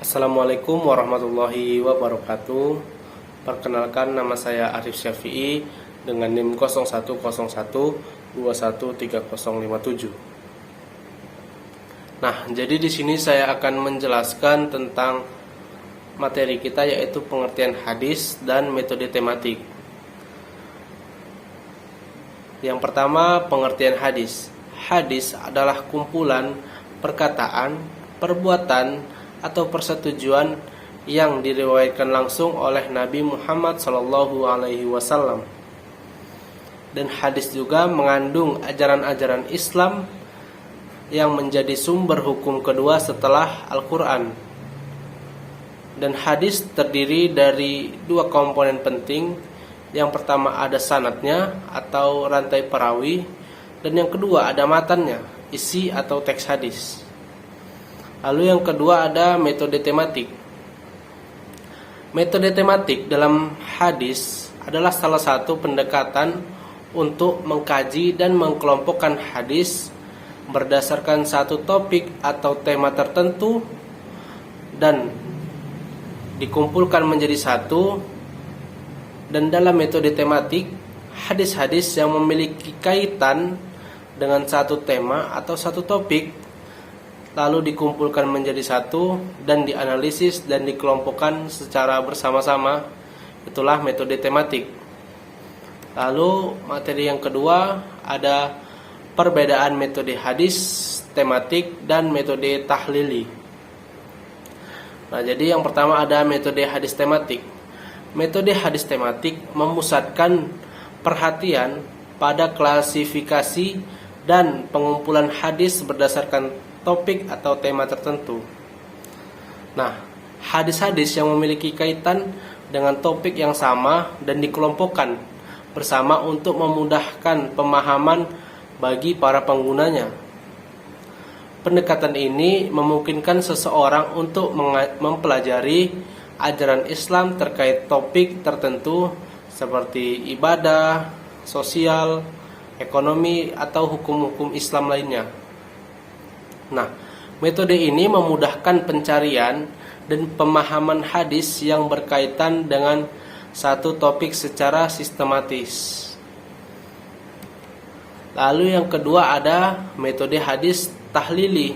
Assalamualaikum warahmatullahi wabarakatuh. Perkenalkan, nama saya Arif Syafi'i dengan NIM 0101213057. Nah, jadi di sini saya akan menjelaskan tentang materi kita, yaitu pengertian hadis dan metode tematik. Yang pertama, pengertian hadis. Hadis adalah kumpulan perkataan, perbuatan, atau persetujuan yang diriwayatkan langsung oleh Nabi Muhammad SAW. Dan hadis juga mengandung ajaran-ajaran Islam yang menjadi sumber hukum kedua setelah Al-Quran. Dan hadis terdiri dari dua komponen penting. Yang pertama ada sanadnya atau rantai perawi, dan yang kedua ada matannya, isi atau teks hadis. Lalu yang kedua ada metode tematik. Metode tematik dalam hadis adalah salah satu pendekatan untuk mengkaji dan mengkelompokkan hadis berdasarkan satu topik atau tema tertentu dan dikumpulkan menjadi satu. Dan dalam metode tematik, hadis-hadis yang memiliki kaitan dengan satu tema atau satu topik lalu dikumpulkan menjadi satu dan dianalisis dan dikelompokkan secara bersama-sama. Itulah metode tematik. Lalu materi yang kedua ada perbedaan metode hadis tematik dan metode tahlili. Nah, jadi yang pertama ada metode hadis tematik. Metode hadis tematik memusatkan perhatian pada klasifikasi dan pengumpulan hadis berdasarkan topik atau tema tertentu. Nah, hadis-hadis yang memiliki kaitan dengan topik yang sama dan dikelompokkan bersama untuk memudahkan pemahaman bagi para penggunanya. Pendekatan ini memungkinkan seseorang untuk mempelajari ajaran Islam terkait topik tertentu seperti ibadah, sosial, ekonomi, atau hukum-hukum Islam lainnya. Nah, metode ini memudahkan pencarian dan pemahaman hadis yang berkaitan dengan satu topik secara sistematis. Lalu yang kedua ada metode hadis tahlili.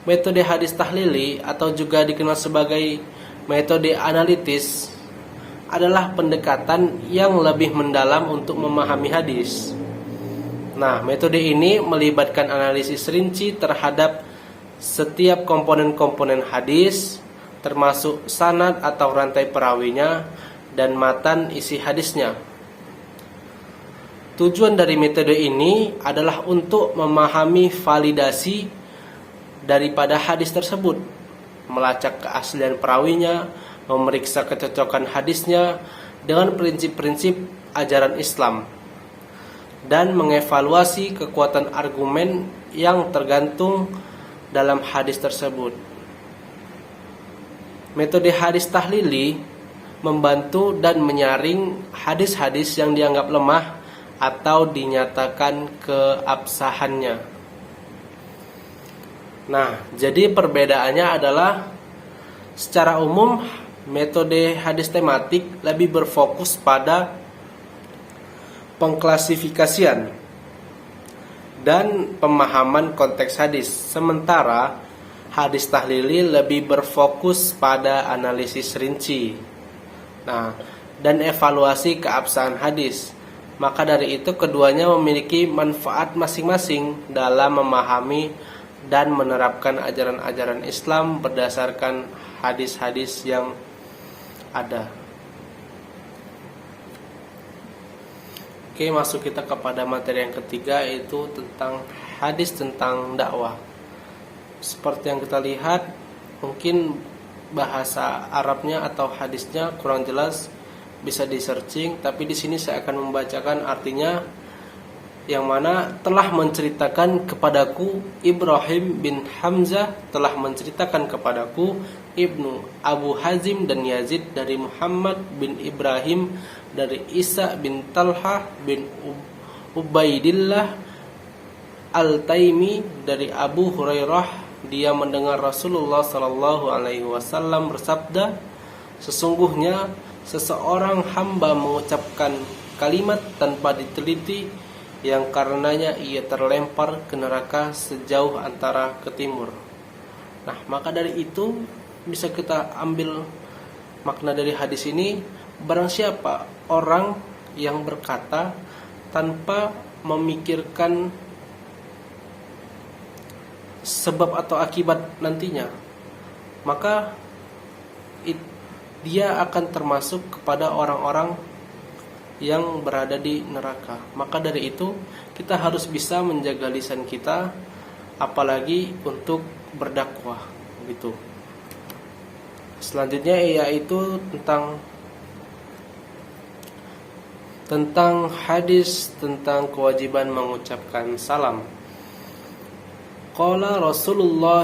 Metode hadis tahlili atau juga dikenal sebagai metode analitis adalah pendekatan yang lebih mendalam untuk memahami hadis. Nah, metode ini melibatkan analisis rinci terhadap setiap komponen-komponen hadis, termasuk sanad atau rantai perawinya dan matan isi hadisnya. Tujuan dari metode ini adalah untuk memahami validasi daripada hadis tersebut, melacak keaslian perawinya, memeriksa kecocokan hadisnya dengan prinsip-prinsip ajaran Islam, dan mengevaluasi kekuatan argumen yang tergantung dalam hadis tersebut. Metode hadis tahlili membantu dan menyaring hadis-hadis yang dianggap lemah atau dinyatakan keabsahannya. Nah, jadi perbedaannya adalah secara umum metode hadis tematik lebih berfokus pada pengklasifikasian dan pemahaman konteks hadis, sementara hadis tahlili lebih berfokus pada analisis rinci, dan evaluasi keabsahan hadis. Maka dari itu keduanya memiliki manfaat masing-masing dalam memahami dan menerapkan ajaran-ajaran Islam berdasarkan hadis-hadis yang ada. Oke, masuk kita kepada materi yang ketiga, yaitu tentang hadis tentang dakwah. Seperti yang kita lihat, mungkin bahasa Arabnya atau hadisnya kurang jelas, bisa di searching, tapi di sini saya akan membacakan artinya, yang mana telah menceritakan kepadaku Ibrahim bin Hamzah, telah menceritakan kepadaku Ibnu Abu Hazim dan Yazid dari Muhammad bin Ibrahim dari Isa bin Talhah bin Ubaidillah Al-Taimi dari Abu Hurairah dia mendengar Rasulullah Shallallahu Alaihi Wasallam bersabda, sesungguhnya seseorang hamba mengucapkan kalimat tanpa diteliti yang karenanya ia terlempar ke neraka sejauh antara ke timur. Nah, maka dari itu bisa kita ambil makna dari hadis ini, barang siapa orang yang berkata tanpa memikirkan sebab atau akibat nantinya, maka dia akan termasuk kepada orang-orang yang berada di neraka. Maka dari itu kita harus bisa menjaga lisan kita, apalagi untuk berdakwah gitu. Selanjutnya yaitu tentang hadis tentang kewajiban mengucapkan salam. Qala Rasulullah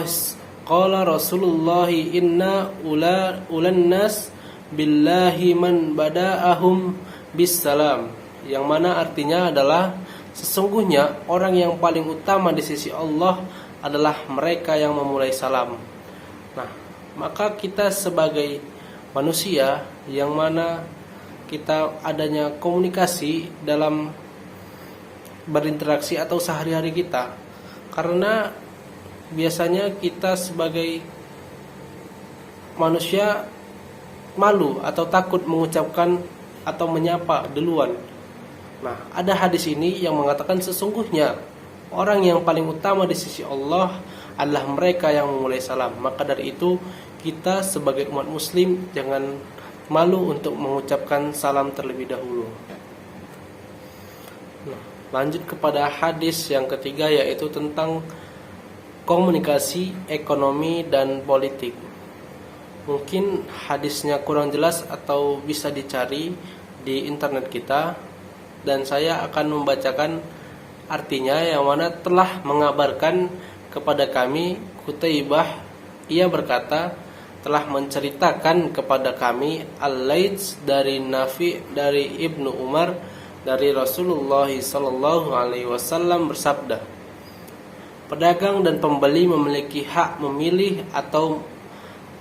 inna ulan nas billahi man bada'ahum bisalam, yang mana artinya adalah sesungguhnya orang yang paling utama di sisi Allah adalah mereka yang memulai salam. Nah, maka kita sebagai manusia yang mana kita adanya komunikasi dalam berinteraksi atau sehari-hari kita, karena biasanya kita sebagai manusia malu atau takut mengucapkan atau menyapa duluan. Nah, ada hadis ini yang mengatakan sesungguhnya orang yang paling utama di sisi Allah adalah mereka yang memulai salam. Maka dari itu kita sebagai umat muslim jangan malu untuk mengucapkan salam terlebih dahulu. Nah, lanjut kepada hadis yang ketiga, yaitu tentang komunikasi, ekonomi, dan politik. Mungkin hadisnya kurang jelas atau bisa dicari di internet kita, dan saya akan membacakan artinya, yang mana telah mengabarkan kepada kami Qutaibah, ia berkata, telah menceritakan kepada kami Al-Laits dari Nafi dari Ibnu Umar dari Rasulullah sallallahu alaihi wasallam bersabda, pedagang dan pembeli memiliki hak memilih atau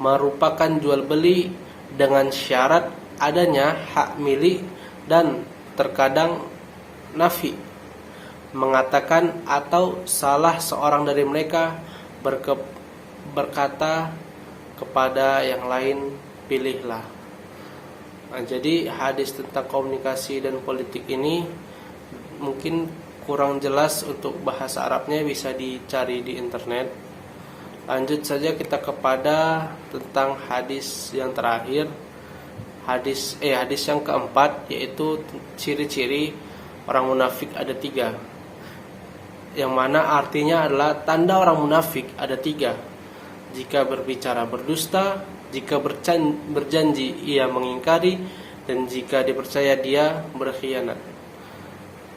merupakan jual beli dengan syarat adanya hak milik, dan terkadang Nafi mengatakan atau salah seorang dari mereka berkata kepada yang lain, pilihlah. Nah, jadi hadis tentang komunikasi dan politik ini mungkin kurang jelas untuk bahasa Arabnya, bisa dicari di internet. Lanjut saja kita kepada tentang hadis yang terakhir, hadis yang keempat, yaitu ciri-ciri orang munafik ada 3, yang mana artinya adalah tanda orang munafik ada 3. Jika berbicara berdusta, jika berjanji ia mengingkari, dan jika dipercaya dia berkhianat.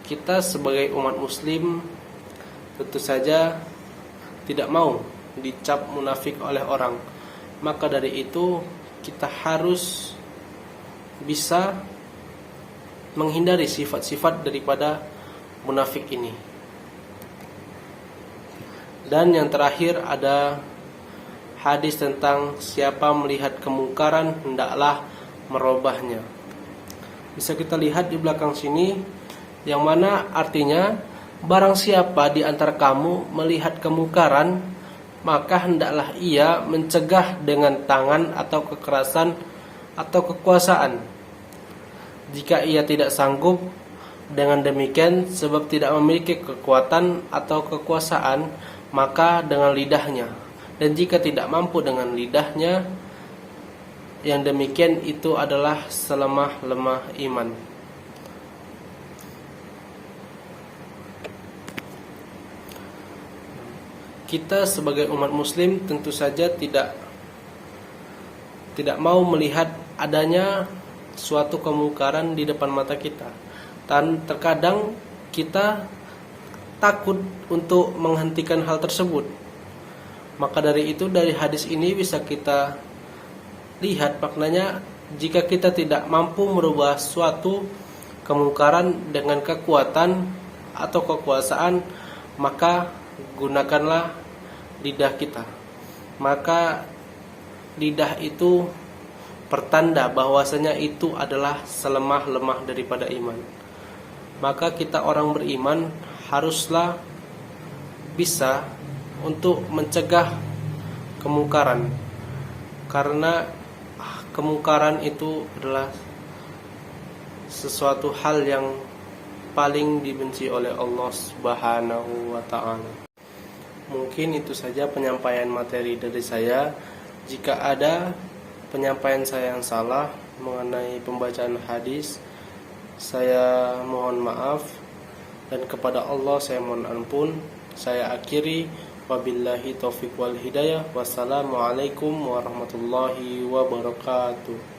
Kita sebagai umat muslim tentu saja tidak mau dicap munafik oleh orang. Maka dari itu kita harus bisa menghindari sifat-sifat daripada munafik ini. Dan yang terakhir ada hadis tentang siapa melihat kemungkaran hendaklah merubahnya. Bisa kita lihat di belakang sini, yang mana artinya barang siapa di antara kamu melihat kemungkaran, maka hendaklah ia mencegah dengan tangan atau kekerasan atau kekuasaan. Jika ia tidak sanggup dengan demikian sebab tidak memiliki kekuatan atau kekuasaan, maka dengan lidahnya. Dan jika tidak mampu dengan lidahnya, yang demikian itu adalah selemah-lemah iman. Kita sebagai umat muslim tentu saja tidak mau melihat adanya suatu kemungkaran di depan mata kita. Dan terkadang kita takut untuk menghentikan hal tersebut. Maka dari itu dari hadis ini bisa kita lihat maknanya, jika kita tidak mampu merubah suatu kemungkaran dengan kekuatan atau kekuasaan, maka gunakanlah lidah kita. maka lidah itu pertanda bahwasanya itu adalah selemah-lemah daripada iman. Maka kita orang beriman haruslah bisa untuk mencegah kemungkaran, karena kemungkaran itu adalah sesuatu hal yang paling dibenci oleh Allah Subhanahu wa taala. Mungkin itu saja penyampaian materi dari saya. Jika ada penyampaian saya yang salah mengenai pembacaan hadis, saya mohon maaf, dan kepada Allah saya mohon ampun. Saya akhiri, wabillahi taufiq wal hidayah. Wassalamualaikum warahmatullahi wabarakatuh.